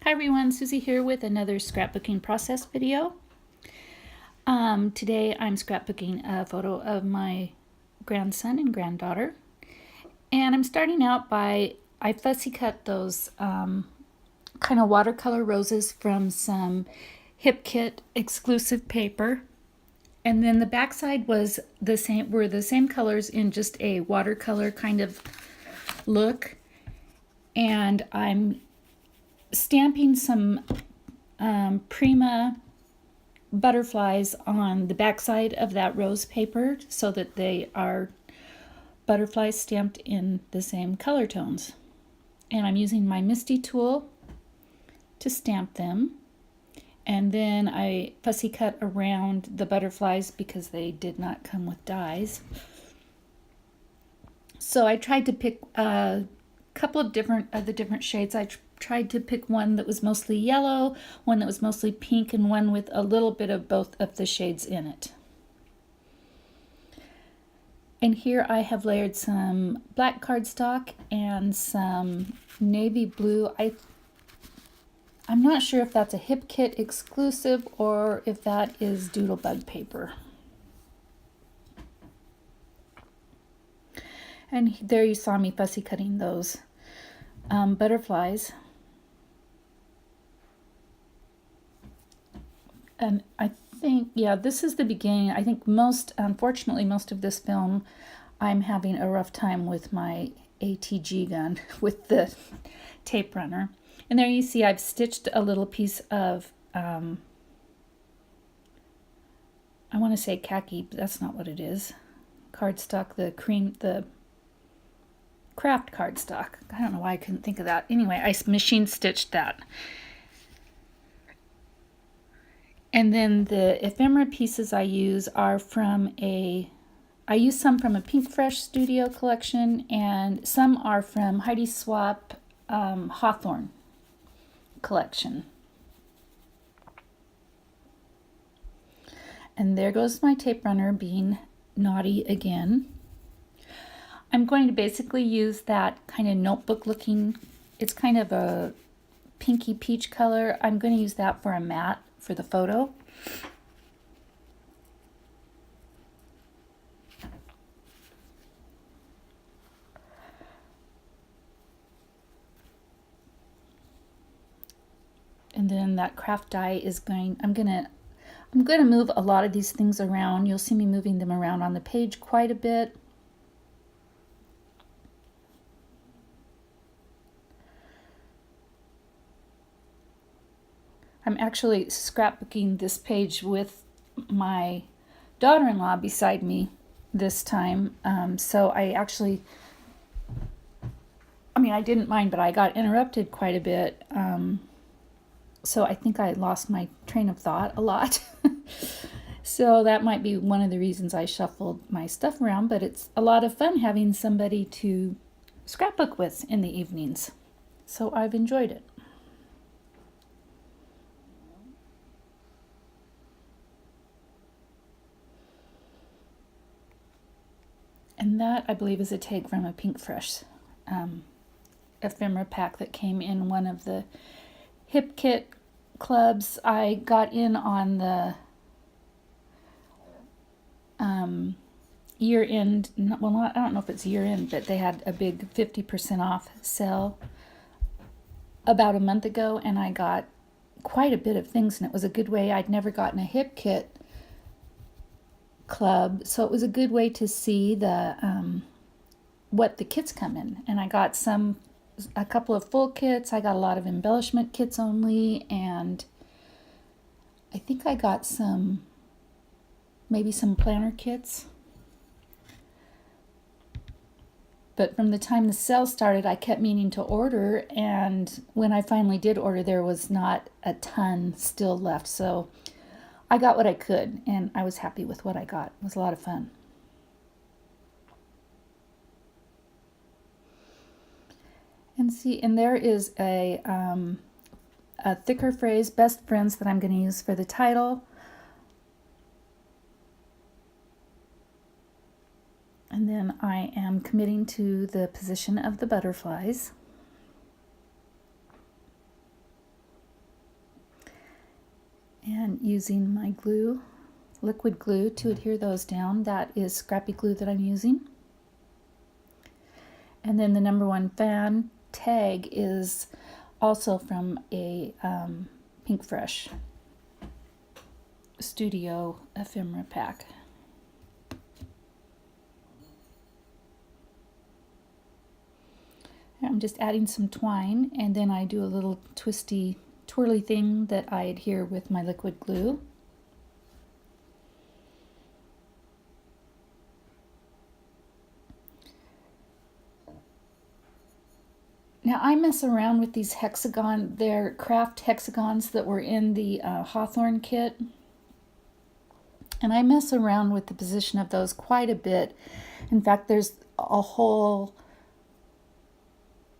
Hi everyone, Susie here with another scrapbooking process video. Today I'm scrapbooking a photo of my grandson and granddaughter. And I'm starting out by, I fussy cut those kind of watercolor roses from some Hip Kit exclusive paper. And then the backside was were the same colors in just a watercolor kind of look. And I'm stamping some Prima butterflies on the backside of that rose paper so that they are butterflies stamped in the same color tones. And I'm using my Misty tool to stamp them. And then I fussy cut around the butterflies because they did not come with dies. So I tried to pick a couple of the different shades. I tried to pick one that was mostly yellow, one that was mostly pink, and one with a little bit of both of the shades in it. And here I have layered some black cardstock and some navy blue. I'm not sure if that's a Hip Kit exclusive or if that is Doodlebug paper. And there you saw me fussy cutting those butterflies. And I think, yeah, this is the beginning. I think unfortunately, most of this film, I'm having a rough time with my ATG gun with the tape runner. And there you see I've stitched a little piece of, I want to say khaki, but that's not what it is. Cardstock, the craft cardstock. I don't know why I couldn't think of that. Anyway, I machine stitched that. And then the ephemera pieces I use are I use some from a Pink Fresh Studio collection, and some are from Heidi Swap Hawthorne collection. And there goes my tape runner being naughty again. I'm going to basically use that kind of notebook looking, it's kind of a pinky peach color. I'm going to use that for a mat for the photo. And then that craft die is I'm gonna move a lot of these things around. You'll see me moving them around on the page quite a bit. I'm actually scrapbooking this page with my daughter-in-law beside me this time. So I didn't mind, but I got interrupted quite a bit. So I think I lost my train of thought a lot. So that might be one of the reasons I shuffled my stuff around, but it's a lot of fun having somebody to scrapbook with in the evenings. So I've enjoyed it. And that, I believe, is a take from a Pink Fresh ephemera pack that came in one of the Hip Kit clubs. I got in on the year-end, I don't know if it's year-end, but they had a big 50% off sale about a month ago, and I got quite a bit of things, and it was a good way. I'd never gotten a Hip Kit club, so it was a good way to see the what the kits come in. And I got a couple of full kits. I got a lot of embellishment kits only, and I think I got maybe some planner kits. But from the time the sale started, I kept meaning to order, and when I finally did order, there was not a ton still left. So I got what I could, and I was happy with what I got. It was a lot of fun. And there is a thicker phrase, best friends, that I'm going to use for the title. And then I am committing to the position of the butterflies. and using my glue, liquid glue, to adhere those down. That is scrappy glue that I'm using. And then the number 1 fan tag is also from a Pink Fresh Studio ephemera pack. I'm just adding some twine, and then I do a little twisty, twirly thing that I adhere with my liquid glue. Now I mess around with these hexagon, they're craft hexagons that were in the Hawthorne kit. And I mess around with the position of those quite a bit. In fact, there's a whole,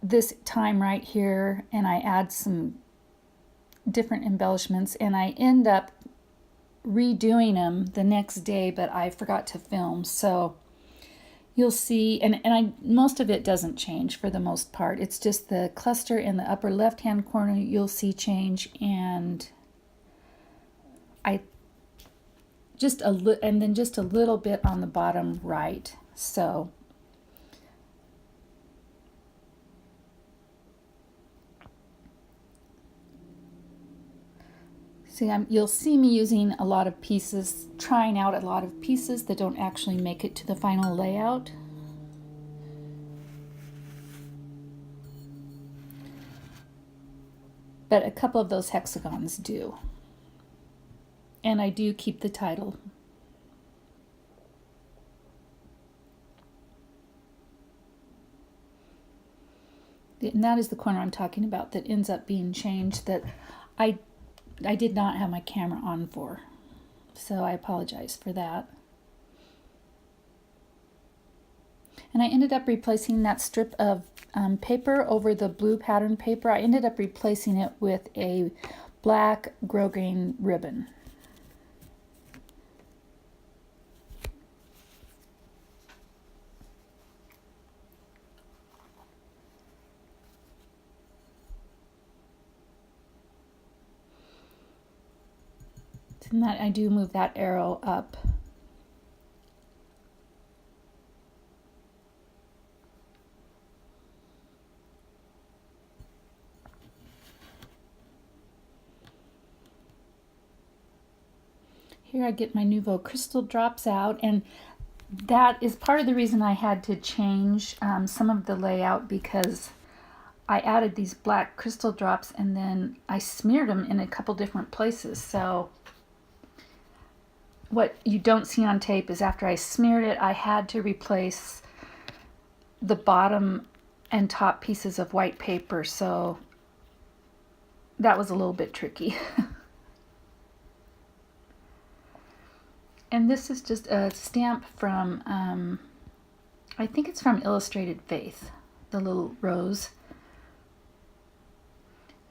this time right here, and I add some different embellishments, and I end up redoing them the next day, but I forgot to film. So you'll see, and most of it doesn't change for the most part. It's just the cluster in the upper left-hand corner you'll see change, and and then just a little bit on the bottom right. So see, you'll see me using a lot of pieces, trying out a lot of pieces that don't actually make it to the final layout. But a couple of those hexagons do. And I do keep the title. And that is the corner I'm talking about that ends up being changed, that I did not have my camera on for. So I apologize for that. And I ended up replacing that strip of paper over the blue pattern paper. I ended up replacing it with a black grosgrain ribbon. And that I do move that arrow up. Here I get my Nouveau crystal drops out, and that is part of the reason I had to change some of the layout, because I added these black crystal drops and then I smeared them in a couple different places. So what you don't see on tape is after I smeared it, I had to replace the bottom and top pieces of white paper. So that was a little bit tricky. And this is just a stamp from, I think it's from Illustrated Faith, the little rose.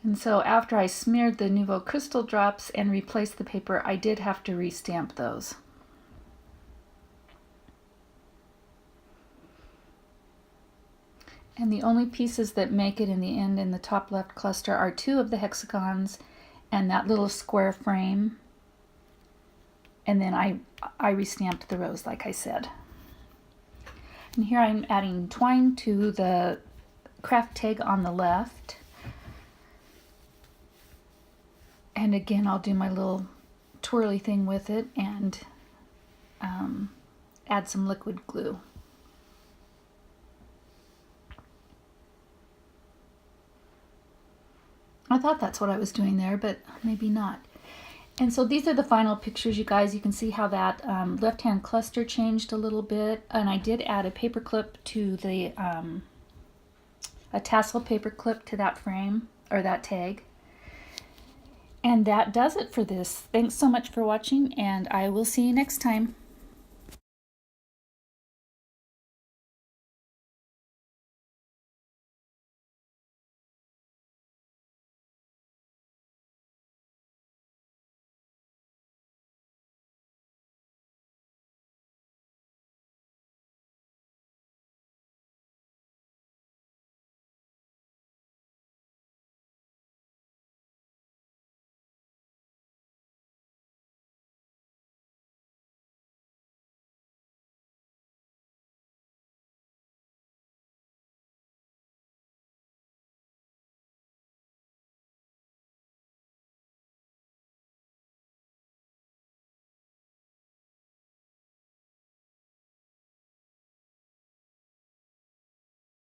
And so after I smeared the Nouveau crystal drops and replaced the paper, I did have to restamp those. And the only pieces that make it in the end in the top left cluster are 2 of the hexagons and that little square frame. And then I restamped the rose, like I said. And here I'm adding twine to the craft tag on the left. And again, I'll do my little twirly thing with it and add some liquid glue. I thought that's what I was doing there, but maybe not. And so these are the final pictures, you guys. You can see how that left-hand cluster changed a little bit. And I did add a paper clip to the, a tassel paper clip to that frame, or that tag. And that does it for this. Thanks so much for watching, and I will see you next time.